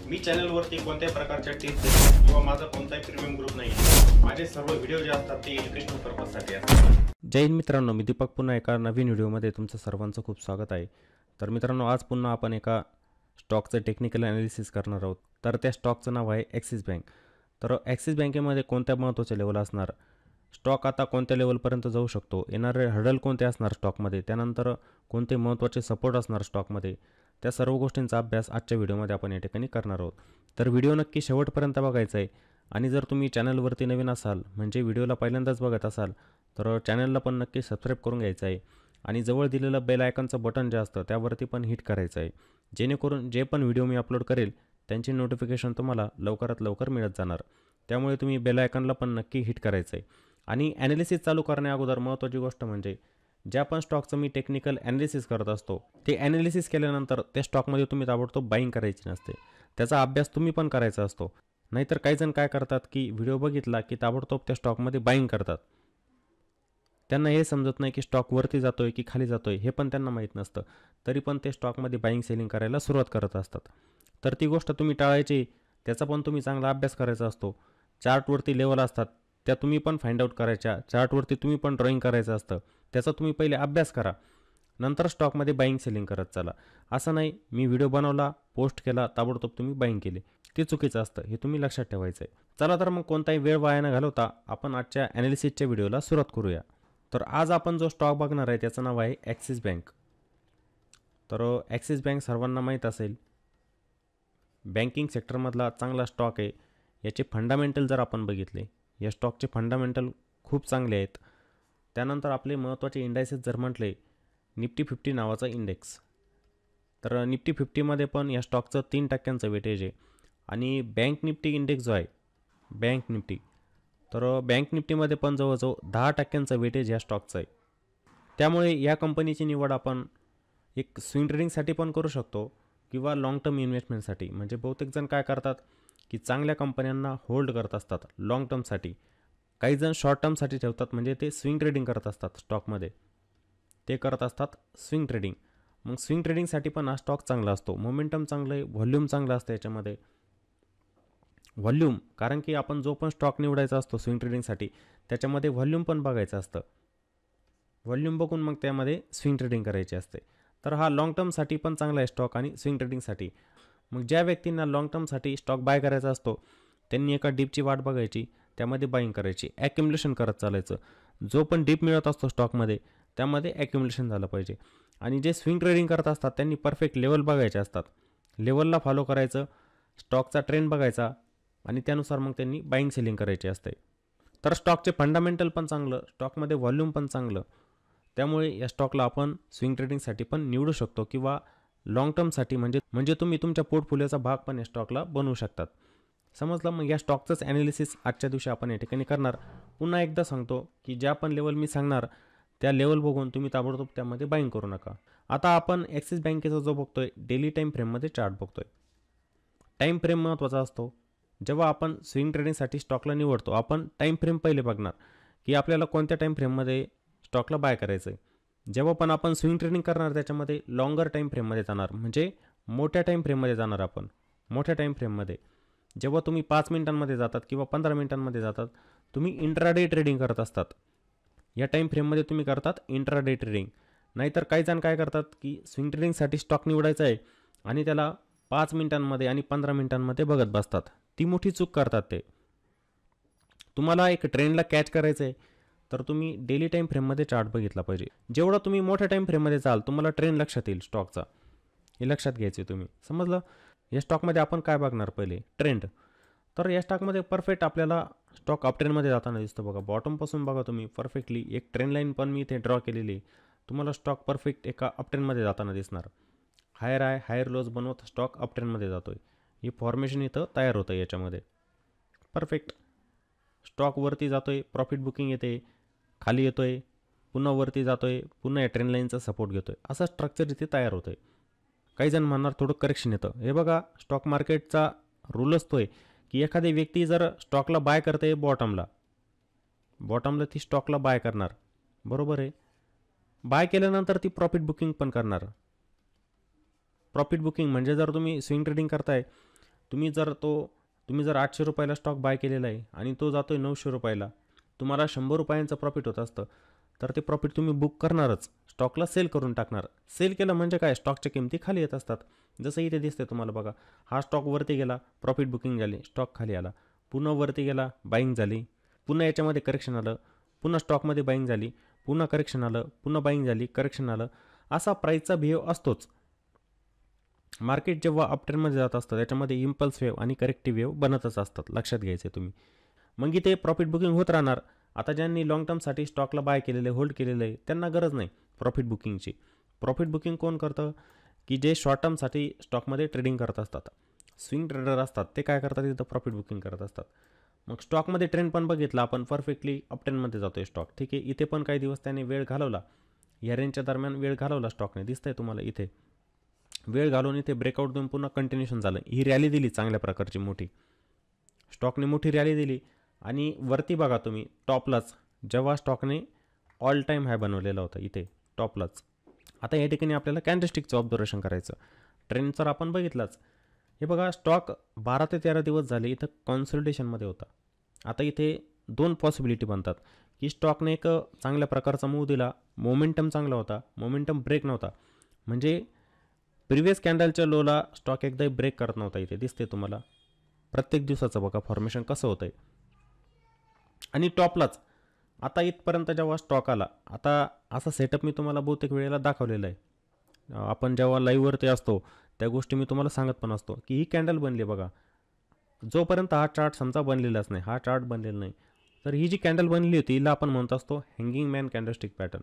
मी चॅनलवरती कोणत्याही प्रकारच्या टिप्स देतो किंवा माझा कोणताही प्रीमियम ग्रुप नाही। माझे सर्व व्हिडिओ जे असतात ते एज्युकेशनल पर्पजसाठी असतात। जय हिंद मित्रांनो, मी दीपक पुन्हा एका नवीन व्हिडिओमध्ये तुमचं सर्वांचं खूप स्वागत आहे। तर मित्रांनो, आज पुन्हा आपण एका स्टॉकचं टेक्निकल ॲनालिसिस करणार आहोत। तर त्या स्टॉकचं नाव आहे ॲक्सिस बँक। तर ॲक्सिस बँकेमध्ये कोणत्या महत्त्वाच्या लेवल असणार, स्टॉक आता कोणत्या लेवलपर्यंत जाऊ शकतो, येणारे हर्डल कोणते असणार स्टॉकमध्ये, त्यानंतर कोणते महत्त्वाचे सपोर्ट असणार स्टॉकमध्ये, त्या सर्व गोष्टींचा अभ्यास आजच्या व्हिडिओमध्ये आपण या ठिकाणी करणार आहोत। तर व्हिडिओ नक्की शेवटपर्यंत बघायचा आहे। आणि जर तुम्ही चॅनलवरती नवीन असाल, म्हणजे व्हिडिओला पहिल्यांदाच बघत असाल, तर चॅनलला पण नक्की सबस्क्राईब करून घ्यायचं आहे आणि जवळ दिलेलं बेल आयकॉनचं बटन जे असतं त्यावरती पण हिट करायचं आहे, जेणेकरून जे पण व्हिडिओ मी अपलोड करेल त्यांची नोटिफिकेशन तुम्हाला लवकरात लवकर मिळत जाणार। त्यामुळे तुम्ही बेल आयकॉनला पण नक्की हिट करायचं आहे। आणि ॲनालिसिस चालू करण्या अगोदर महत्त्वाची गोष्ट म्हणजे ज्या पण स्टॉकचं मी टेक्निकल ॲनालिसिस करत असतो, ते ॲनालिसिस केल्यानंतर त्या स्टॉकमध्ये तुम्ही ताबडतोब बाईंग करायची नसते, त्याचा अभ्यास तुम्ही पण करायचा असतो। नाहीतर काही जण काय करतात की व्हिडिओ बघितला की ताबडतोब त्या स्टॉकमध्ये बाईंग करतात। त्यांना हे समजत नाही की स्टॉक वरती जातोय की खाली जातोय, हे पण त्यांना माहीत नसतं, तरी पण ते स्टॉकमध्ये बाईंग सेलिंग करायला सुरुवात करत असतात। तर ती गोष्ट तुम्ही टाळायची, त्याचा पण तुम्ही चांगला अभ्यास करायचा असतो। चार्टवरती लेवल असतात, त्या तुम्ही पण फाइंड आउट करायच्या, चार्टवरती तुम्ही पण ड्रॉईंग करायचं असतं, त्याचा तुम्ही पहिले अभ्यास करा, नंतर स्टॉकमध्ये बाईंग सेलिंग करत चला। असं नाही मी व्हिडिओ बनवला, पोस्ट केला, ताबडतोब तुम्ही बाईंग केली, ते चुकीचं असतं, हे तुम्ही लक्षात ठेवायचं आहे। चला तर मग कोणताही वेळ वाया न घालवता आपण आजच्या ॲनालिसिसच्या व्हिडिओला सुरुवात करूया। तर आज आपण जो स्टॉक बघणार आहे त्याचं नाव आहे ॲक्सिस बँक। तर ॲक्सिस बँक सर्वांना माहीत असेल, बँकिंग सेक्टरमधला चांगला स्टॉक आहे। याचे फंडामेंटल जर आपण बघितले, या स्टॉकचे फंडामेंटल खूप चांगले आहेत। त्यानंतर आपले महत्त्वाचे इंडायसेस जर म्हटले, निफ्टी 50 नावाचा इंडेक्स, तर निफ्टी 50मध्ये पण या स्टॉकचं 3% वेटेज आहे। आणि बँक निफ्टी इंडेक्स जो आहे, बँक निफ्टी, तर बँक निफ्टीमध्ये पण जवळजवळ 10% वेटेज या स्टॉकचं आहे। त्यामुळे या कंपनीची निवड आपण एक स्विंग ट्रेडिंगसाठी पण करू शकतो किंवा लाँग टर्म इन्व्हेस्टमेंटसाठी। म्हणजे बहुतेक जण काय करतात की चांगल्या कंपन्यांना होल्ड करत असतात लाँग टर्मसाठी, काही जण शॉर्ट टर्मसाठी ठेवतात, म्हणजे ते स्विंग ट्रेडिंग करत असतात स्टॉकमध्ये, ते करत असतात स्विंग ट्रेडिंग। मग स्विंग ट्रेडिंगसाठी पण हा स्टॉक चांगला असतो, मोमेंटम चांगलं आहे, व्हॉल्यूम चांगलं असतं याच्यामध्ये। व्हॉल्यूम, कारण की आपण जो पण स्टॉक निवडायचा असतो स्विंग ट्रेडिंगसाठी, त्याच्यामध्ये व्हॉल्यूम पण बघायचं असतं, व्हॉल्यूम बघून मग त्यामध्ये स्विंग ट्रेडिंग करायची असते। तर हा लाँग टर्मसाठी पण चांगला आहे स्टॉक आणि स्विंग ट्रेडिंगसाठी। मग ज्या व्यक्तींना लाँग टर्मसाठी स्टॉक बाय करायचा असतो, त्यांनी एका डीपची वाट बघायची, त्यामध्ये बाईंग करायची, ॲक्युम्युलेशन करत चालायचं। जो पण डीप मिळत असतो स्टॉकमध्ये त्यामध्ये ॲक्युम्युलेशन झालं पाहिजे। आणि जे स्विंग ट्रेडिंग करत असतात त्यांनी परफेक्ट लेवल बघायचे असतात, लेवलला फॉलो करायचं, स्टॉकचा ट्रेंड बघायचा आणि त्यानुसार मग त्यांनी बाईंग सेलिंग करायची असते। तर स्टॉकचे फंडामेंटल पण चांगलं, स्टॉकमध्ये व्हॉल्यूम पण चांगलं, त्यामुळे या स्टॉकला आपण स्विंग ट्रेडिंगसाठी पण निवडू शकतो किंवा लाँग टर्मसाठी म्हणजे तुम्ही तुमच्या पोर्टफोलिओचा भाग पण या स्टॉकला बनवू शकतात। समजलं? मग या स्टॉकचंच ॲनालिसिस आजच्या दिवशी आपण या ठिकाणी करणार। पुन्हा एकदा सांगतो की ज्या पण लेवल मी सांगणार त्या लेवल बघून तुम्ही ताबडतोब त्यामध्ये बाईंग करू नका। आता आपण ॲक्सिस बँकेचा जो बघतोय डेली टाईम फ्रेममध्ये चार्ट बघतोय। टाईम फ्रेम महत्त्वाचा असतो। जेव्हा आपण स्विंग ट्रेडिंगसाठी स्टॉकला निवडतो, आपण टाईम फ्रेम पहिले बघणार की आपल्याला कोणत्या टाईम फ्रेममध्ये स्टॉकला बाय करायचं आहे। जेव्हा पण आपण स्विंग ट्रेडिंग करणार त्याच्यामध्ये लॉंगर टाईम फ्रेममध्ये जाणार, म्हणजे मोठ्या टाईम फ्रेममध्ये जाणार आपण। मोठ्या टाईम फ्रेममध्ये जेव्हा तुम्ही 5 मिनिटांमध्ये जातात किंवा 15 मिनिटांमध्ये जातात, तुम्ही इंट्राडे ट्रेडिंग करत असतात, या टाईम फ्रेममध्ये तुम्ही करतात इंट्राडे ट्रेडिंग। नाहीतर काही जण काय करतात की स्विंग ट्रेडिंगसाठी स्टॉक निवडायचा आहे आणि त्याला 5 मिनिटांमध्ये आणि 15 मिनिटांमध्ये बघत बसतात, ती मोठी चूक करतात ते। तुम्हाला एक ट्रेंडला कॅच करायचं आहे तर तुम्ही डेली टाईम फ्रेममध्ये चार्ट बघितला पाहिजे। जेवढा तुम्ही मोठ्या टाईम फ्रेममध्ये जाल, तुम्हाला ट्रेंड लक्षात येईल स्टॉकचा, हे लक्षात घ्यायचे तुम्ही। समजलं? या स्टॉकमध्ये आपण काय बघणार, पहिले ट्रेंड। तर या स्टॉकमध्ये परफेक्ट आपल्याला स्टॉक अप ट्रेंडमध्ये जाताना दिसतो बघा, बॉटमपासून बघा तुम्ही परफेक्टली एक ट्रेंड लाईन पण मी इथे ड्रॉ केलेली आहे, तुम्हाला स्टॉक परफेक्ट एका अप ट्रेंडमध्ये जाताना दिसणार। हायर हाय हायर लोज बनवत स्टॉक अप ट्रेंडमध्ये जातोय, ही फॉर्मेशन इथं तयार होतं याच्यामध्ये। परफेक्ट स्टॉक वरती जातोय, प्रॉफिट बुकिंग येते, खाली येतोय, पुन्हा वरती जातोय, पुन्हा या ट्रेंड लाईनचा सपोर्ट घेतोय, असं स्ट्रक्चर इथे तयार होतंय। काही जण म्हणणार थोडं करेक्शन येतं, हे बघा स्टॉक मार्केटचा रूल असतोय की एखादी व्यक्ती जर स्टॉकला बाय करते बॉटमला ती स्टॉकला बाय करणार, बरोबर आहे। बाय केल्यानंतर ती प्रॉफिट बुकिंग पण करणार। प्रॉफिट बुकिंग म्हणजे जर तुम्ही स्विंग ट्रेडिंग करताय तुम्ही जर 800 रुपयाला स्टॉक बाय केलेला आहे आणि तो जातो आहे 900 रुपयाला, तुम्हाला 100 रुपयांचं प्रॉफिट होत असतं, तर ते प्रॉफिट तुम्ही बुक करणारच, स्टॉकला सेल करून टाकणार. सेल केलं म्हणजे काय, स्टॉकच्या किमती खाली येत असतात. जसं इथे दिसते तुम्हाला बघा, हा स्टॉक वरती गेला, प्रॉफिट बुकिंग झाली, स्टॉक खाली आला, पुन्हा वरती गेला, बाईंग झाली, पुन्हा याच्यामध्ये करेक्शन आलं, पुन्हा स्टॉकमध्ये बाईंग झाली, पुन्हा करेक्शन आलं, पुन्हा बाईंग झाली, करेक्शन आलं. असा प्राईसचा बिहेव असतोच. मार्केट जेव्हा अपट्रेंडमध्ये जात असतं त्याच्यामध्ये इम्पल्स वेव्ह आणि करेक्टिव्ह वेव्ह बनतच असतात, लक्षात घ्यायचे तुम्ही. मग इथे प्रॉफिट बुकिंग होत राहणार. आता ज्यांनी लॉंग टर्मसाठी स्टॉकला बाय केलेलं आहे, होल्ड केलेलं आहे, त्यांना गरज नाही प्रॉफिट बुकिंगची. प्रॉफिट बुकिंग कोण करतं, की जे शॉर्ट टर्मसाठी स्टॉकमध्ये ट्रेडिंग करत असतात, स्विंग ट्रेडर असतात, ते काय करतात, इथं प्रॉफिट बुकिंग करत असतात. मग स्टॉकमध्ये ट्रेंड पण बघितला आपण, परफेक्टली अपट्रेंडमध्ये जातो आहे स्टॉक, ठीक आहे. इथे पण काही दिवस त्याने वेळ घालवला, या रेंजच्या दरम्यान वेळ घालवला स्टॉकने, दिसतंय तुम्हाला इथे वेळ घालून इथे ब्रेकआउट देऊन पुन्हा कंटिन्यूशन झालं. ही रॅली दिली चांगल्या प्रकारची मोठी, स्टॉकने मोठी रॅली दिली. आणि वरती बघा तुम्ही टॉपलाच, जेव्हा स्टॉकने ऑल टाईम हाय बनवलेला होता इथे टॉपलाच. आता या ठिकाणी आपल्याला कॅन्डलस्टिकचं ऑब्झर्वेशन करायचं. ट्रेंड तर आपण बघितलाच. हे बघा, स्टॉक 12 ते 13 दिवस झाले इथं कॉन्सल्टेशनमध्ये होता. आता इथे दोन पॉसिबिलिटी बनतात, की स्टॉकने एक चांगल्या प्रकारचा मूव दिला, मोमेंटम चांगला होता, मोमेंटम ब्रेक नव्हता, म्हणजे प्रिव्हियस कॅन्डलच्या लोला स्टॉक एकदा ब्रेक करत नव्हता. इथे दिसते तुम्हाला प्रत्येक दिवसाचं बघा फॉर्मेशन कसं होतं आहे. आणि टॉपलाच आता इथपर्यंत जेव्हा स्टॉक आला, आता असा सेटअप मी तुम्हाला बहुतेक वेळेला दाखवलेला आहे. आपण जेव्हा लाईव्हवरती असतो त्या गोष्टी मी तुम्हाला सांगत पण असतो, की ही कॅन्डल बनली बघा. जोपर्यंत हा चार्ट समजा बनलेलाच नाही, हा चार्ट बनलेला नाही, तर ही जी कॅन्डल बनली होती हिला आपण म्हणत असतो hanging man candlestick pattern.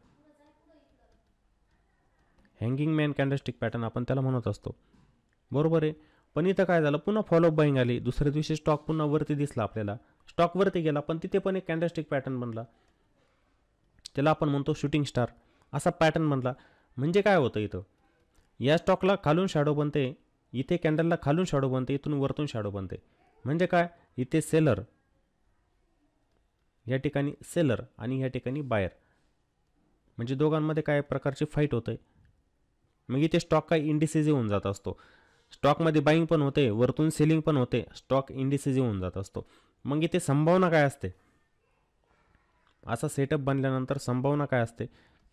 Hanging man candlestick pattern आपण त्याला म्हणत असतो, बरोबर आहे. पण इथं काय झालं, पुन्हा फॉलोअप बाईंग आली, दुसऱ्या दिवशी स्टॉक पुन्हा वरती दिसला आपल्याला, स्टॉक वरती गेला, पण तिथे पण एक कॅन्डलस्टिक पॅटर्न बनला, त्याला आपण म्हणतो शूटिंग स्टार असा पॅटर्न बनला. म्हणजे काय होतं, इथं या स्टॉकला खालून शॅडो बनते, इथे कॅन्डलला खालून शॅडो बनते, इथून वरतून शॅडो बनते. म्हणजे काय, इथे सेलर, या ठिकाणी सेलर आणि या ठिकाणी बायर, म्हणजे दोघांमध्ये काय प्रकारची फाईट होते. मग इथे स्टॉक काय इंडिसिसिव्ह होऊन जात असतो, स्टॉकमध्ये बाईंग पण होते, वरतून सेलिंग पण होते, स्टॉक इंडिसिसिव्ह होऊन जात असतो. मग इथे संभावना काय असते, असा सेटअप बनल्यानंतर संभावना काय असते,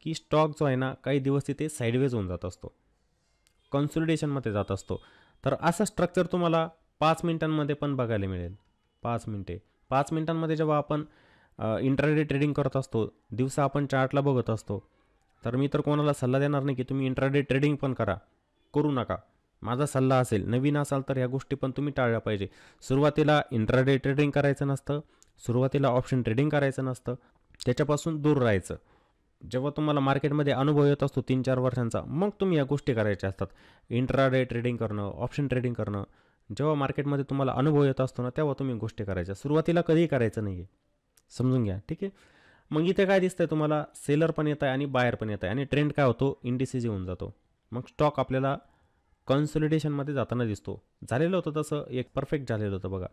की स्टॉक जो आहे ना काही दिवस तिथे साईडवेज होऊन जात असतो, कन्सोलिडेशनमध्ये जात असतो. तर असं स्ट्रक्चर तुम्हाला 5 मिनिटांमध्ये पण बघायला मिळेल. 5 मिनिटांमध्ये जेव्हा आपण इंट्राडे ट्रेडिंग करत असतो, दिवसा आपण चार्टला बघत असतो, तर मी तर कोणाला सल्ला देणार नाही की तुम्ही इंट्राडे ट्रेडिंग पण करू नका. माझा सल्ला असेल, नवीन असाल तर ह्या गोष्टी पण तुम्ही टाळल्या पाहिजे. सुरुवातीला इंट्राडे ट्रेडिंग करायचं नसतं, सुरुवातीला ऑप्शन ट्रेडिंग करायचं नसतं, त्याच्यापासून दूर राहायचं. जेव्हा तुम्हाला मार्केटमध्ये अनुभव येत असतो 3-4 वर्षांचा, मग तुम्ही या गोष्टी करायच्या असतात. इंट्राडे ट्रेडिंग करणं, ऑप्शन ट्रेडिंग करणं, जेव्हा मार्केटमध्ये तुम्हाला अनुभव येत असतो ना, तेव्हा तुम्ही गोष्टी करायच्या. सुरुवातीला कधीही करायचं नाही आहे, समजून घ्या, ठीक आहे. मग इथे काय दिसतंय तुम्हाला, सेलर पण येत आहे आणि बायर पण येत आहे, आणि ट्रेंड काय होतो, इंडिसिसिव्ह होऊन जातो. मग स्टॉक आपल्याला कन्सोलिडेशनमध्ये जाताना दिसतो. झालेलं होतं तसं, एक परफेक्ट झालेलं होतं बघा.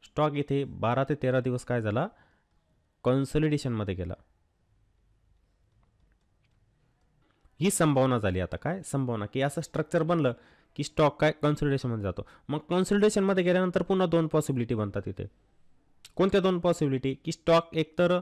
स्टॉक इथे 12 ते 13 दिवस काय झाला, कन्सोलिडेशनमध्ये गेला. ही संभावना झाली. आता काय संभावना, की असं स्ट्रक्चर बनलं की स्टॉक काय कन्सोलिडेशनमध्ये जातो. मग कन्सोलिडेशनमध्ये गेल्यानंतर पुन्हा 2 पॉसिबिलिटी बनतात इथे. कोणत्या 2 पॉसिबिलिटी, की स्टॉक एकतर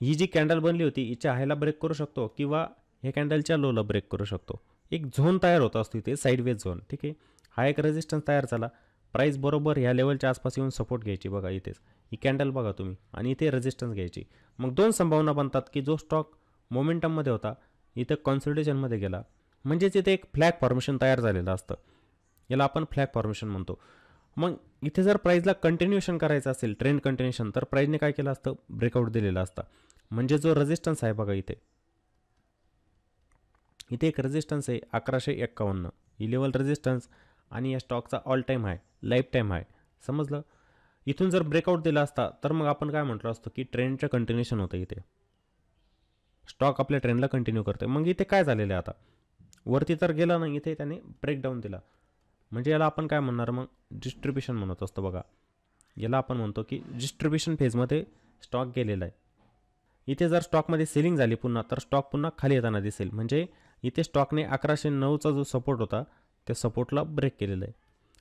ही जी कॅन्डल बनली होती हिच्या हायला ब्रेक करू शकतो, किंवा ह्या कॅन्डलच्या लोला ब्रेक करू शकतो. एक झोन तयार होत असतो इथे, साईडवेज झोन, ठीक आहे. हा एक रेजिस्टन्स तयार झाला, प्राईस बरोबर ह्या लेवलच्या आसपास येऊन सपोर्ट घ्यायची बघा, इथेच ही कॅन्डल बघा तुम्ही, आणि इथे रेजिस्टन्स घ्यायची. मग 2 संभावना बनतात, की जो स्टॉक मोमेंटममध्ये होता इथं कन्सोलिडेशनमध्ये गेला, म्हणजेच इथे एक फ्लॅग फॉर्मेशन तयार झालेलं असतं, याला आपण फ्लॅग फॉर्मेशन म्हणतो. मग इथे जर प्राईजला कंटिन्युएशन करायचं असेल, ट्रेंड कंटिन्युएशन, तर प्राईजने काय केलं असतं, ब्रेकआउट दिलेला असतं. म्हणजे जो रेजिस्टन्स आहे बघा इथे एक रेजिस्टन्स आहे 1151, ही लेवल रेजिस्टन्स, आणि या स्टॉकचा ऑल टाईम हाय, लाईफ टाईम हाय, समजलं. इथून जर ब्रेकआउट दिला असता तर मग आपण काय म्हटलं असतं, की ट्रेंडचं कंटिन्युएशन होतं, इथे स्टॉक आपल्या ट्रेंडला कंटिन्यू करते. मग इथे काय झालेलं आहे, आता वरती तर गेला नाही, इथे त्याने ब्रेकडाऊन दिला, म्हणजे याला आपण काय म्हणणार, मग डिस्ट्रीब्युशन म्हणत असतो बघा. याला आपण म्हणतो की डिस्ट्रीब्युशन फेजमध्ये स्टॉक गेलेला आहे. इथे जर स्टॉकमध्ये सेलिंग झाली पुन्हा, तर स्टॉक पुन्हा खाली येताना दिसेल. म्हणजे इथे स्टॉकने 1109चा जो सपोर्ट होता त्या सपोर्टला ब्रेक केलेला आहे.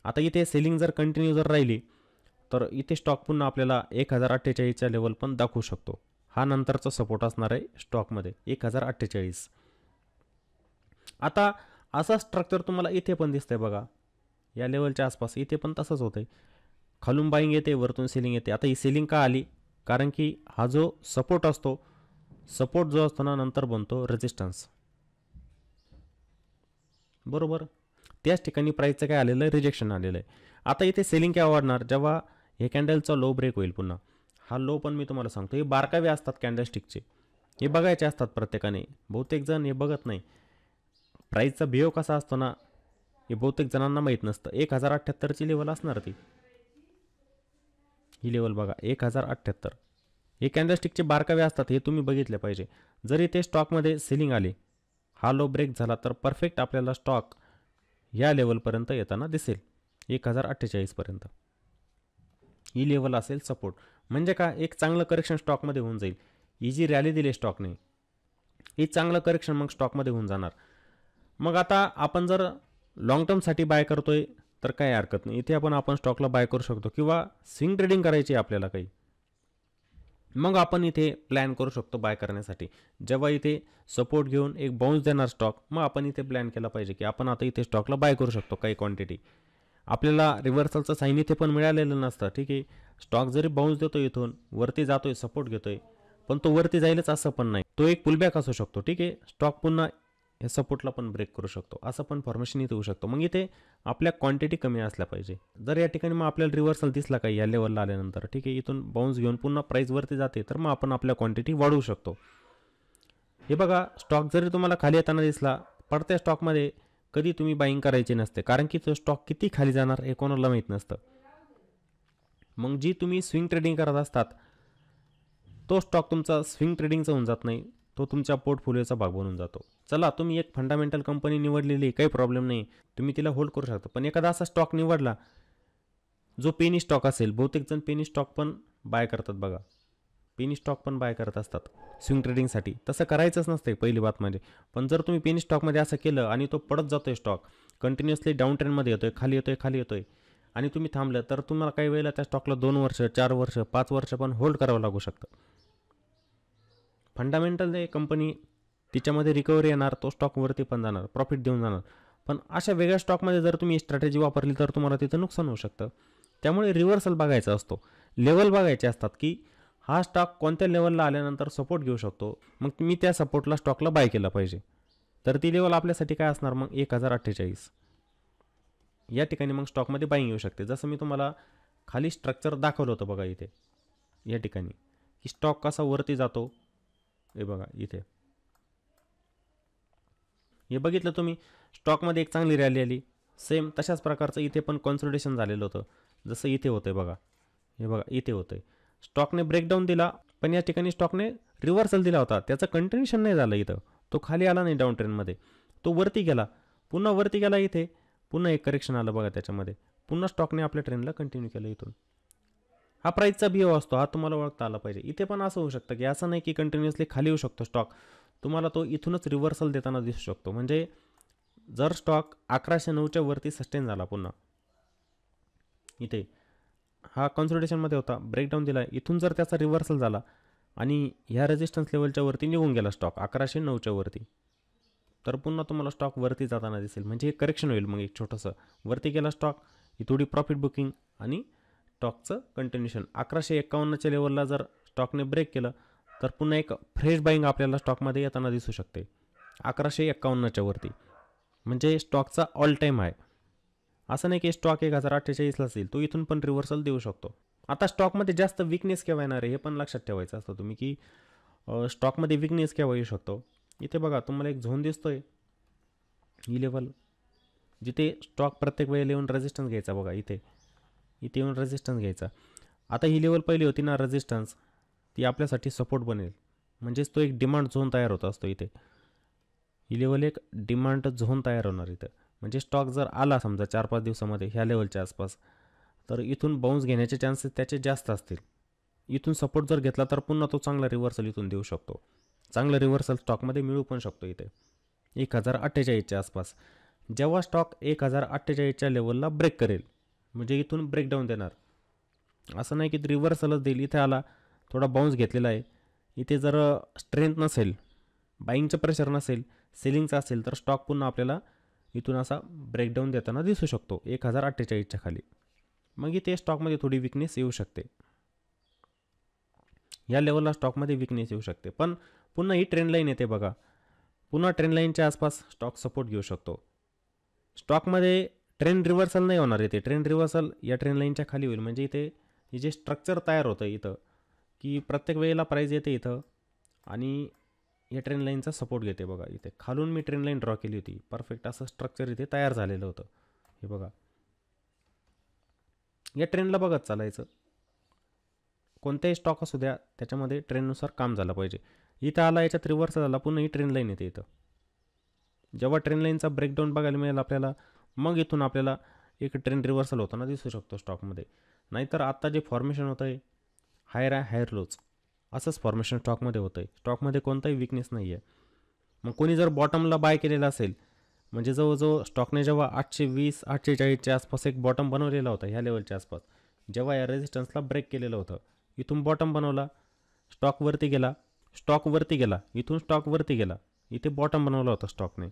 आता इथे सेलिंग जर कंटिन्यू जर राहिली तर इथे स्टॉक पुन्हा आपल्याला 1048च्या लेवल पण दाखवू शकतो. हा नंतरचा सपोर्ट असणार आहे स्टॉकमध्ये 1048. आता असा स्ट्रक्चर तुम्हाला इथे पण दिसतंय बघा, या लेवलच्या आसपास इथे पण तसंच होतंय. खालून बाईंग येते, वरतून सेलिंग येते. आता ही सेलिंग का आली? कारण की हा जो सपोर्ट असतो, सपोर्ट जो असतो ना नंतर बनतो रेजिस्टन्स, बरोबर. त्याच ठिकाणी प्राईसचं काय आलेलं आहे, रिजेक्शन आलेलं आहे. आता इथे सेलिंग काय वाढणार? जेव्हा हे कॅन्डलचा लो ब्रेक होईल पुन्हा. हा लो पण मी तुम्हाला सांगतो, हे बारकावे असतात कॅन्डलस्टिकचे, हे बघायचे असतात प्रत्येकाने. बहुतेक जण हे बघत नाही. प्राईसचा बिहेव कसा असतो ना, हे बहुतेक जणांना माहीत नसतं. 1078ची लेवल असणार ती, ही लेवल बघा 1078. हे कॅन्डलस्टिकचे बारकावे असतात, हे तुम्ही बघितले पाहिजे. जरी ते स्टॉकमध्ये सेलिंग आली, हा लो ब्रेक झाला तर परफेक्ट आपल्याला स्टॉक या लेवलपर्यंत येताना दिसेल 1048पर्यंत. ही लेवल असेल सपोर्ट. म्हणजे का, एक चांगलं करेक्शन स्टॉकमध्ये होऊन जाईल. ही जी रॅली दिली स्टॉकने, ही चांगलं करेक्शन मग स्टॉकमध्ये होऊन जाणार. मग आता आपण जर लॉंग टर्मसाठी बाय करतोय तर काही हरकत नाही, इथे आपण स्टॉकला बाय करू शकतो. किंवा स्विंग ट्रेडिंग करायची आपल्याला काही, मग आपण इथे प्लॅन करू शकतो बाय करण्यासाठी. जेव्हा इथे सपोर्ट घेऊन एक बाउन्स देणार स्टॉक, मग आपण इथे प्लॅन केला पाहिजे की आपण आता इथे स्टॉकला बाय करू शकतो काही क्वांटिटी. आपल्याला रिव्हर्सलचं साईन इथे पण मिळालेलं नसतं. ठीक आहे, स्टॉक जरी बाउन्स देतो इथून वरती जातोय, सपोर्ट घेतोय, पण तो वरती जाईलच असं पण नाही. तो एक पुलबॅक असू शकतो. ठीक आहे, स्टॉक पुन्हा या सपोर्टला पण ब्रेक करू शकतो, असं पण फॉर्मेशन इथे होऊ शकतो. मग इथे आपल्या क्वांटिटी कमी असल्या पाहिजे. जर या ठिकाणी मग आपल्याला रिव्हर्सल दिसला काही या लेवलला आल्यानंतर, ठीक आहे, इथून बाउन्स घेऊन पुन्हा प्राईस वरती जाते, तर मग आपण आपल्या क्वांटिटी वाढवू शकतो. हे बघा, स्टॉक जरी तुम्हाला खाली येताना दिसला, पडत्या स्टॉकमध्ये कधी तुम्ही बाईंग करायची नसते, कारण की तो स्टॉक किती खाली जाणार हे कोणाला माहीत नसतं. मग जी तुम्ही स्विंग ट्रेडिंग करत असतात, तो स्टॉक तुमचा स्विंग ट्रेडिंगचा होऊन जात नाही, तो तुमच्या पोर्टफोलिओचा भाग बनून जातो. चला, तुम्ही एक फंडामेंटल कंपनी निवडलेली, काही प्रॉब्लेम नाही, तुम्ही तिला होल्ड करू शकता. पण एखादा असा स्टॉक निवडला जो पेनी स्टॉक असेल, बहुतेक जण पेनी स्टॉक पण बाय करतात बघा, पेनी स्टॉक पण बाय करत असतात स्विंग ट्रेडिंगसाठी. तसं करायचंच नसतं पहिली बात म्हणजे. पण जर तुम्ही पेनी स्टॉकमध्ये असं केलं आणि तो पडत जातोय स्टॉक, कंटिन्युअसली डाऊन ट्रेंडमध्ये येतोय, खाली येतोय आणि तुम्ही थांबलं, तर तुम्हाला काही वेळेला त्या स्टॉकला 2 वर्ष, 4 वर्ष, 5 वर्ष पण होल्ड करावं लागू शकतं. फंडामेंटल कंपनी, तिच्यामध्ये रिकव्हरी येणार, तो स्टॉकवरती पण जाणार, प्रॉफिट देऊन जाणार. पण अशा वेगळ्या स्टॉकमध्ये जर तुम्ही स्ट्रॅटेजी वापरली तर तुम्हाला तिथं नुकसान होऊ शकतं. त्यामुळे रिव्हर्सल बघायचा असतो, लेवल बघायचे असतात की हा स्टॉक कोणत्या लेवलला आल्यानंतर सपोर्ट घेऊ शकतो, मग मी त्या सपोर्टला स्टॉकला बाय केला पाहिजे. तर ती लेवल आपल्यासाठी काय असणार मग 1048. या ठिकाणी मग स्टॉकमध्ये बाईंग येऊ शकते. जसं मी तुम्हाला खाली स्ट्रक्चर दाखवलं होतं बघा इथे, या ठिकाणी की स्टॉक कसा वरती जातो, हे बघा इथे, हे बघितलं तुम्ही. स्टॉकमध्ये एक चांगली रॅली आली, सेम तशाच प्रकारचं इथे पण कॉन्सोलिडेशन झालेलं होतं, जसं इथे होतंय बघा, हे बघा इथे होतंय. स्टॉकने ब्रेकडाऊन दिला, पण या ठिकाणी स्टॉकने रिव्हर्सल दिला होता, त्याचं कंटिन्युएशन नाही झालं इथं, तो खाली आला नाही डाऊन ट्रेंडमध्ये, तो वरती गेला, पुन्हा वरती गेला, इथे पुन्हा एक करेक्शन आलं बघा त्याच्यामध्ये, पुन्हा स्टॉकने आपल्या ट्रेंडला कंटिन्यू केलं इथून. हा प्राईसचा बिहेव असतो, हा तुम्हाला ओळखता आला पाहिजे. इथे पण असं होऊ शकतं की असं नाही की कंटिन्युअसली खाली येऊ शकतो स्टॉक, तुम्हाला तो इथूनच रिव्हर्सल देताना दिसू शकतो. म्हणजे जर स्टॉक 1109च्या वरती सस्टेन झाला, पुन्हा इथे हा कन्सोलिडेशनमध्ये होता, ब्रेकडाऊन दिला, इथून जर त्याचा रिव्हर्सल झाला आणि ह्या रेजिस्टन्स लेवलच्या वरती निघून गेला स्टॉक 1109च्या वरती, तर पुन्हा तुम्हाला स्टॉक वरती जाताना दिसेल. म्हणजे एक करेक्शन होईल. मग एक छोटंसं वरती गेला स्टॉक, ही थोडी प्रॉफिट बुकिंग आणि स्टॉकचं कंटिन्युएशन. 1151च्या लेवलला जर स्टॉकने ब्रेक केलं तर पुन्हा एक फ्रेश बाईंग आपल्याला स्टॉकमध्ये येताना दिसू शकते 1151च्या वरती. म्हणजे स्टॉकचा ऑल टाईम आहे. असं नाही की स्टॉक 1048ला असेल, तो इथून पण रिव्हर्सल देऊ शकतो. आता स्टॉकमध्ये जास्त विकनेस केव्हा येणार आहे हे पण लक्षात ठेवायचं असतं तुम्ही, की स्टॉकमध्ये विकनेस केव्हा येऊ शकतो. इथे बघा तुम्हाला एक झोन दिसतोय, ही लेवल, जिथे स्टॉक प्रत्येक वेळेला येऊन रेजिस्टन्स घ्यायचा बघा, इथे येऊन रेजिस्टन्स घ्यायचा. आता ही लेवल पहिली होती ना रेजिस्टन्स, ती आपल्यासाठी सपोर्ट बनेल. म्हणजेच तो एक डिमांड झोन तयार होत असतो इथे. ही लेवल एक डिमांड झोन तयार होणार इथं. म्हणजे स्टॉक जर आला समजा 4-5 दिवसामध्ये ह्या लेवलच्या आसपास, तर इथून बाउन्स घेण्याचे चान्सेस त्याचे जास्त असतील. इथून सपोर्ट जर घेतला तर पुन्हा तो चांगला रिव्हर्सल इथून देऊ शकतो, चांगलं रिव्हर्सल स्टॉकमध्ये मिळू पण शकतो इथे 1048च्या आसपास. जेव्हा स्टॉक 1048च्या लेवलला ब्रेक करेल, म्हणजे इथून ब्रेकडाऊन देणार. असं नाही की रिव्हर्सलच देईल. इथे आला, थोडा बाउन्स घेतलेला आहे. इथे जर स्ट्रेंथ नसेल, बाईंगचं प्रेशर नसेल, सेलिंगचं असेल, तर स्टॉक पुन्हा आपल्याला इथून असा ब्रेकडाऊन देताना दिसू शकतो 1048च्या खाली. मग इथे स्टॉकमध्ये थोडी विकनेस येऊ शकते. या लेवलला स्टॉकमध्ये विकनेस येऊ शकते. पण पुन्हा ही ट्रेंड लाईन येते बघा. पुन्हा ट्रेंड लाईनच्या आसपास स्टॉक सपोर्ट घेऊ शकतो. स्टॉकमध्ये ट्रेंड रिव्हर्सल नाही होणार. इथे ट्रेंड रिव्हर्सल या ट्रेंड लाईनच्या खाली होईल. म्हणजे इथे हे जे स्ट्रक्चर तयार होतं इथं, की प्रत्येक वेळेला प्राईज येते इथं आणि या ट्रेंड लाईनचा सपोर्ट घेते बघा. इथे खालून मी ट्रेंड लाईन ड्रॉ केली होती. परफेक्ट असं स्ट्रक्चर इथे तयार झालेलं होतं. हे बघा, या ट्रेंडला बघत चालायचं. कोणताही स्टॉक असू द्या, त्याच्यामध्ये ट्रेंडनुसार काम झालं पाहिजे. इथं आला, याच्यात रिव्हर्स झाला, पुन्हा ही ट्रेंड लाईन येते इथं. जेव्हा ट्रेंड लाईनचा ब्रेकडाऊन बघायला मिळेल आपल्याला, मग इथून आपल्याला एक ट्रेंड रिव्हर्सल होताना दिसू शकतो स्टॉकमध्ये. नाहीतर आत्ता जे फॉर्मेशन होतं आहे हायर आहे हायर लोच, असंच फॉर्मेशन स्टॉकमध्ये होतं आहे. स्टॉकमध्ये कोणताही विकनेस नाही आहे. मग कोणी जर बॉटमला बाय केलेला असेल, म्हणजे जवळजवळ स्टॉकने जेव्हा 820 840च्या आसपास एक बॉटम बनवलेला होता, ह्या लेवलच्या आसपास, जेव्हा या रेजिस्टन्सला ब्रेक केलेलं होतं, इथून बॉटम बनवला, स्टॉक वरती गेला, इथून स्टॉक वरती गेला, इथे बॉटम बनवला होता स्टॉकने.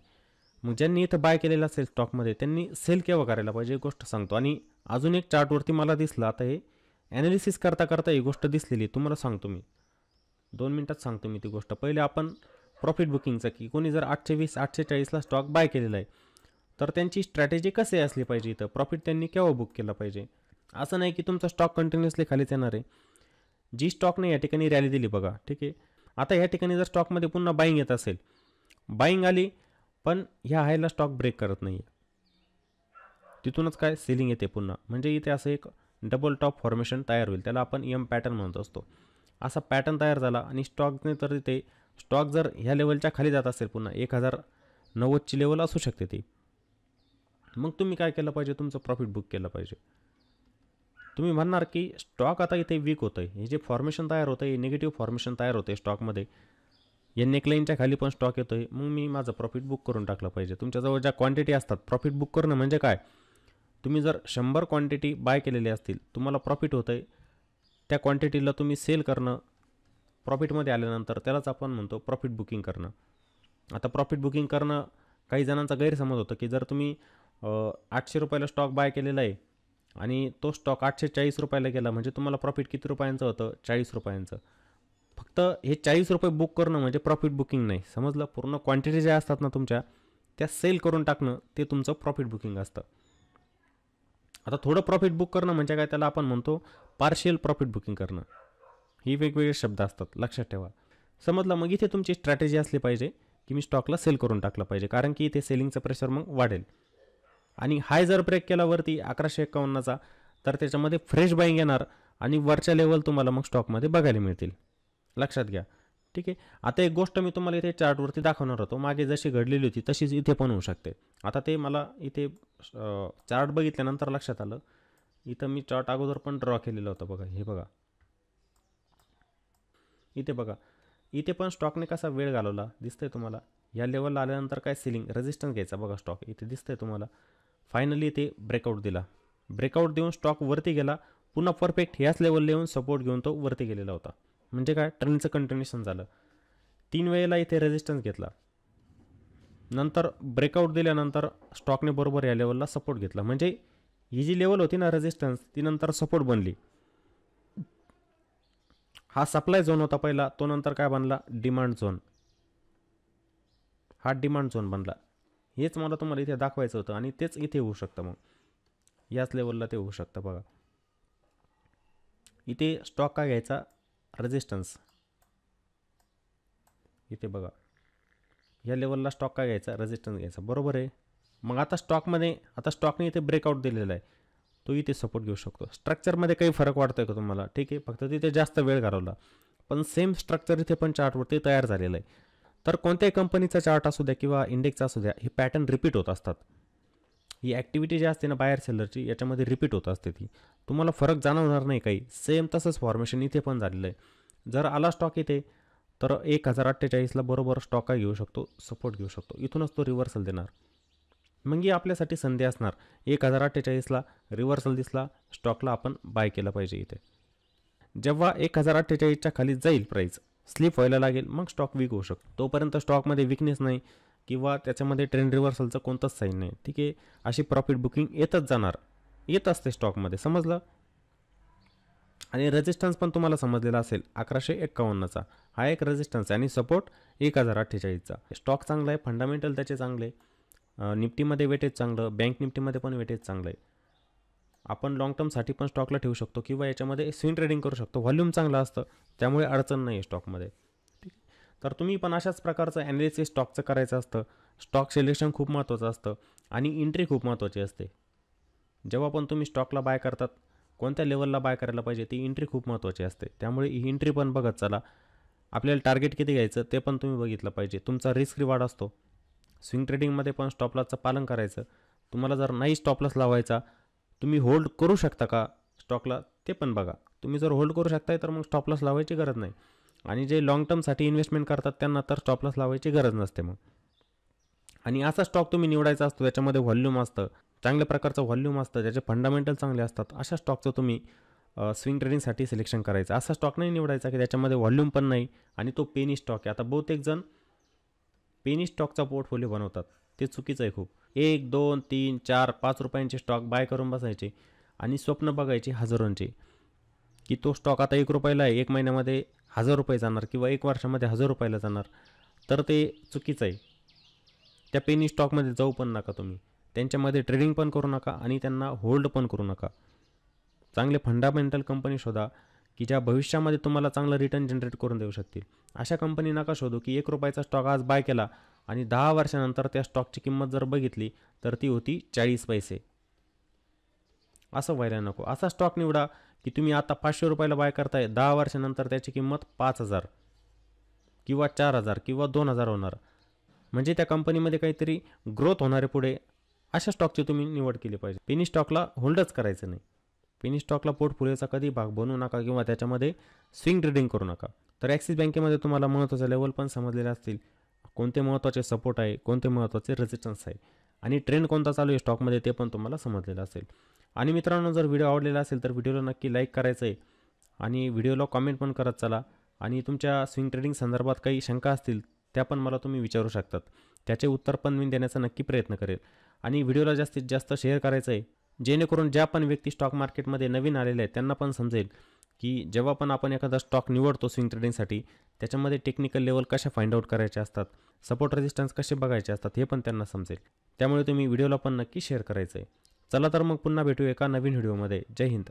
मग ज्यांनी इथं बाय केलेलं असेल स्टॉकमध्ये, त्यांनी सेल केव्हा करायला पाहिजे ही गोष्ट सांगतो. आणि अजून एक चार्टवरती मला दिसलं, आता हे ॲनालिसिस करता करता ही गोष्ट दिसलेली, तुम्हाला सांगतो मी 2 मिनटात सांगतो मी ती गोष्ट. पहिले आपण प्रॉफिट बुकिंगचं, की कोणी जर 820 840ला स्टॉक बाय केलेला आहे, तर त्यांची स्ट्रॅटेजी कशी असली पाहिजे, इथं प्रॉफिट त्यांनी केव्हा बुक केला पाहिजे. असं नाही की तुमचा स्टॉक कंटिन्युअसली खालीच येणार आहे. जी स्टॉकने या ठिकाणी रॅली दिली बघा, ठीक आहे, आता या ठिकाणी जर स्टॉकमध्ये पुन्हा बाईंग येत असेल, बाईंग आली पण ह्या हायला स्टॉक ब्रेक करत नाही आहे, तिथूनच काय सेलिंग येते पुन्हा. म्हणजे इथे असं एक डबल टॉप फॉर्मेशन तयार होईल, त्याला आपण एम पॅटर्न म्हणत असतो. असा पॅटर्न तयार झाला आणि स्टॉकने तर इथे स्टॉक जर ह्या लेवलच्या खाली जात असेल, पुन्हा 1090ची लेवल असू शकते ती, मग तुम्ही काय केलं पाहिजे, तुमचं प्रॉफिट बुक केलं पाहिजे. तुम्ही म्हणणार की स्टॉक आता इथे वीक होतं आहे, हे जे फॉर्मेशन तयार होतं आहे, निगेटिव्ह फॉर्मेशन तयार होतं आहे स्टॉकमध्ये, या नेकलाईनच्या खाली पण स्टॉक येतो आहे, मग मी माझं प्रॉफिट बुक करून टाकलं पाहिजे. तुमच्याजवळ ज्या क्वांटिटी असतात, प्रॉफिट बुक करणं म्हणजे काय, तुम्ही जर 100 क्वांटिटी बाय केलेली असतील, तुम्हाला प्रॉफिट होतं आहे, त्या क्वांटिटीला तुम्ही सेल करणं, प्रॉफिटमध्ये आल्यानंतर त्यालाच आपण म्हणतो प्रॉफिट बुकिंग करणं. आता प्रॉफिट बुकिंग करणं, काही जणांचा गैरसमज होतं की जर तुम्ही 800 रुपयाला स्टॉक बाय केलेला आहे आणि तो स्टॉक 840 रुपयाला गेला, म्हणजे तुम्हाला प्रॉफिट किती रुपयांचं होतं, 40 रुपयांचं. फक्त हे 40 रुपये बुक करणं म्हणजे प्रॉफिट बुकिंग नाही, समजलं. पूर्ण क्वांटिटी ज्या असतात ना तुमच्या, त्या सेल करून टाकणं, ते तुमचं प्रॉफिट बुकिंग असतं. आता थोडं प्रॉफिट बुक करणं म्हणजे काय, त्याला आपण म्हणतो पार्शियल प्रॉफिट बुकिंग करणं. ही वेगवेगळे शब्द असतात, लक्षात ठेवा, समजलं. मग इथे तुमची स्ट्रॅटेजी असली पाहिजे की मी स्टॉकला सेल करून टाकलं पाहिजे, कारण की इथे सेलिंगचं प्रेशर मग वाढेल. आणि हाय जर ब्रेक केला वरती 1151चा, तर त्याच्यामध्ये फ्रेश बाईंग येणार आणि वरच्या लेवल तुम्हाला मग स्टॉकमध्ये बघायला मिळतील, लक्षात घ्या, ठीक आहे. आता एक गोष्ट मी तुम्हाला इथे चार्टवरती दाखवणार होतो, मागे जशी घडलेली होती तशीच इथे पण होऊ शकते. आता ते मला इथे चार्ट बघितल्यानंतर लक्षात आलं, इथं मी चार्ट अगोदर पण ड्रॉ केलेला होता बघा. हे बघा, इथे बघा, इथे पण स्टॉकने कसा वेळ घालवला दिसतंय तुम्हाला. या लेवलला आल्यानंतर काय सेलिंग रेजिस्टन्स घ्यायचा बघा, स्टॉक इथे दिसतंय तुम्हाला. फायनली इथे ब्रेकआउट दिला, ब्रेकआउट देऊन स्टॉक वरती गेला, पुन्हा परफेक्ट ह्याच लेवलला येऊन सपोर्ट घेऊन तो वरती गेलेला होता. म्हणजे काय, ट्रेंडचं कंटिन्युएशन झालं. 3 वेळेला इथे रेजिस्टन्स घेतला, नंतर ब्रेकआउट दिल्यानंतर स्टॉकने बरोबर या लेवलला सपोर्ट घेतला. म्हणजे ही जी लेवल होती ना रेजिस्टन्स, ती नंतर सपोर्ट बनली. हा सप्लाय झोन होता पहिला, तो नंतर काय बनला, डिमांड झोन. हा डिमांड झोन बनला. हेच मला तुम्हाला इथे दाखवायचं होतं आणि तेच इथे होऊ शकतं. मग याच लेवलला ते होऊ शकतं बघा. इथे स्टॉक काय घ्यायचा, रेजिस्टन्स. इथे बघा, या लेवलला स्टॉक काय घ्यायचा, रेजिस्टन्स घ्यायचा, बरोबर आहे. मग आता स्टॉकने इथे ब्रेकआउट दिलेला आहे, तो इथे सपोर्ट घेऊ शकतो. स्ट्रक्चरमध्ये काही फरक वाटतोय का तुम्हाला, ठीक आहे, फक्त तिथे जास्त वेळ घालवला, पण सेम स्ट्रक्चर इथे पण चार्टवरती तयार झालेलं आहे. तर कोणत्याही कंपनीचा चार्ट असू द्या किंवा इंडेक्सचा असू द्या, हे पॅटर्न रिपीट होत असतात. ही ॲक्टिव्हिटी जी असते ना बायर सेलरची, याच्यामध्ये रिपीट होत असते ती, तुम्हाला फरक जाणवणार नाही काही. सेम तसंच फॉर्मेशन इथे पण झालेलं आहे. जर आला स्टॉक इथे, तर 1048ला बरोबर स्टॉक काय घेऊ शकतो, सपोर्ट घेऊ शकतो, इथूनच तो रिव्हर्सल देणार. मग ही आपल्यासाठी संधी असणार. 1048ला रिव्हर्सल दिसला, स्टॉकला आपण बाय केलं पाहिजे. इथे जेव्हा 1048च्या खाली जाईल प्राईस, स्लिप व्हायला लागेल, मग स्टॉक वीक होऊ शकतो. तोपर्यंत स्टॉकमध्ये विकनेस नाही किंवा त्याच्यामध्ये ट्रेंड रिव्हर्सलचं कोणतंच साईन नाही. ठीक आहे, अशी प्रॉफिट बुकिंग येत असते स्टॉकमध्ये, समजलं. आणि रेजिस्टन्स पण तुम्हाला समजलेला असेल, 1151चा हा एक रेजिस्टन्स आहे आणि सपोर्ट 1048चा. स्टॉक चांगला आहे, फंडामेंटल त्याचे चांगले, निफ्टीमध्ये वेटेज चांगलं, बँक निफ्टीमध्ये पण वेटेज चांगलं आहे. आपण लॉंग टर्मसाठी पण स्टॉकला ठेवू शकतो किंवा याच्यामध्ये स्विंग ट्रेडिंग करू शकतो. व्हॉल्यूम चांगलं असतं, त्यामुळे अडचण नाही आहे स्टॉकमध्ये. ठीक आहे, तर तुम्ही पण अशाच प्रकारचं ॲनालिसिस स्टॉकचं करायचं असतं. स्टॉक सिलेक्शन खूप महत्त्वाचं असतं आणि एंट्री खूप महत्त्वाची असते. जेव्हा पण तुम्ही स्टॉकला बाय करतात, कोणत्या लेवलला बाय करायला पाहिजे ती एंट्री खूप महत्त्वाची असते. त्यामुळे ही एंट्री पण बघत चला. आपल्याला टार्गेट किती घ्यायचं ते पण तुम्ही बघितलं पाहिजे. तुमचा रिस्क रिवॉर्ड असतो. स्विंग ट्रेडिंगमध्ये पण स्टॉप लॉसचं पालन करायचं. तुम्हाला जर नाही स्टॉप लॉस लावायचा, तुम्ही होल्ड करू शकता का स्टॉकला ते पण बघा. तुम्ही जर होल्ड करू शकताय तर मग स्टॉप लॉस लावायची गरज नाही. आणि जे लॉंग टर्मसाठी इन्व्हेस्टमेंट करतात त्यांना तर स्टॉप लॉस लावायची गरज नसते मग. आणि असा स्टॉक तुम्ही निवडायचा असतो त्याच्यामध्ये व्हॉल्यूम असतं, चांगल्या प्रकारचं व्हॉल्यूम असतं, त्याचे फंडामेंटल चांगले असतात. अशा स्टॉकचं तुम्ही स्विंग ट्रेडिंगसाठी सिलेक्शन करायचं. असा स्टॉक नाही निवडायचा की त्याच्यामध्ये व्हॉल्यूम पण नाही आणि तो पेनी स्टॉक आहे. आता बहुतेक जण पेनी स्टॉकचा पोर्टफोलिओ बनवतात, ते चुकीचं आहे खूप. 1, 2, 3, 4, 5 रुपयांचे स्टॉक बाय करून बसायचे आणि स्वप्न बघायचे हजारोंचे की तो स्टॉक आता 1 रुपयाला आहे, 1 महिन्यामध्ये 1000 रुपये जाणार किंवा 1 वर्षामध्ये 1000 रुपयाला जाणार. तर ते चुकीचं आहे. त्या पेनी स्टॉकमध्ये जाऊ पण नका तुम्ही. त्यांच्यामध्ये ट्रेडिंग पण करू नका आणि त्यांना होल्ड पण करू नका. चांगले फंडामेंटल कंपनी शोधा की ज्या भविष्यामध्ये तुम्हाला चांगलं रिटर्न जनरेट करून देऊ शकतील. अशा कंपनी नका शोधू की 1 रुपयाचा स्टॉक आज बाय केला आणि 10 वर्षानंतर त्या स्टॉकची किंमत जर बघितली तर ती होती 40 पैसे. असं व्हायला नको. असा स्टॉक निवडा की तुम्ही आता 500 रुपयाला बाय करताय, 10 वर्षानंतर त्याची किंमत 5000 किंवा 4000 किंवा 2000 होणार. म्हणजे त्या कंपनीमध्ये काहीतरी ग्रोथ होणार आहे पुढे. अशा स्टॉकची तुम्ही निवड केली पाहिजे. पेनी स्टॉकला होल्डच करायचं नाही. पेनी स्टॉकला पोर्टफोलिओचा कधी भाग बनवू नका किंवा त्याच्यामध्ये स्विंग ट्रेडिंग करू नका. तर ॲक्सिस बँकेमध्ये तुम्हाला महत्त्वाचे लेवल पण समजलेले असतील, कोणते महत्त्वाचे सपोर्ट आहे, कोणते महत्त्वाचे रेजिस्टन्स आहे आणि ट्रेंड कोणता चालू आहे स्टॉकमध्ये ते पण तुम्हाला समजलेलं असेल. आणि मित्रांनो, जर व्हिडिओ आवडलेला असेल तर व्हिडिओला नक्की लाईक करायचं आहे आणि व्हिडिओला कॉमेंट पण करत चला. आणि तुमच्या स्विंग ट्रेडिंग संदर्भात काही शंका असतील त्या पण मला तुम्ही विचारू शकतात. त्याचे उत्तर पण मी देण्याचा नक्की प्रयत्न करेल. आणि व्हिडिओला जास्तीत जास्त शेअर करायचं आहे, जेणेकरून ज्या पण व्यक्ती स्टॉक मार्केटमध्ये नवीन आलेल्या आहेत त्यांना पण समजेल की जेव्हा पण आपण एखादा स्टॉक निवडतो स्विंग ट्रेडिंगसाठी, त्याच्यामध्ये टेक्निकल लेवल कशा फाइंड आउट करायचे असतात, सपोर्ट रेजिस्टन्स कसे बघायचे असतात हे पण त्यांना समजेल. त्यामुळे तुम्ही व्हिडिओला पण नक्की शेअर करायचं आहे. चला तर मग पुन्हा भेटू एका नवीन व्हिडिओमध्ये. जय हिंद.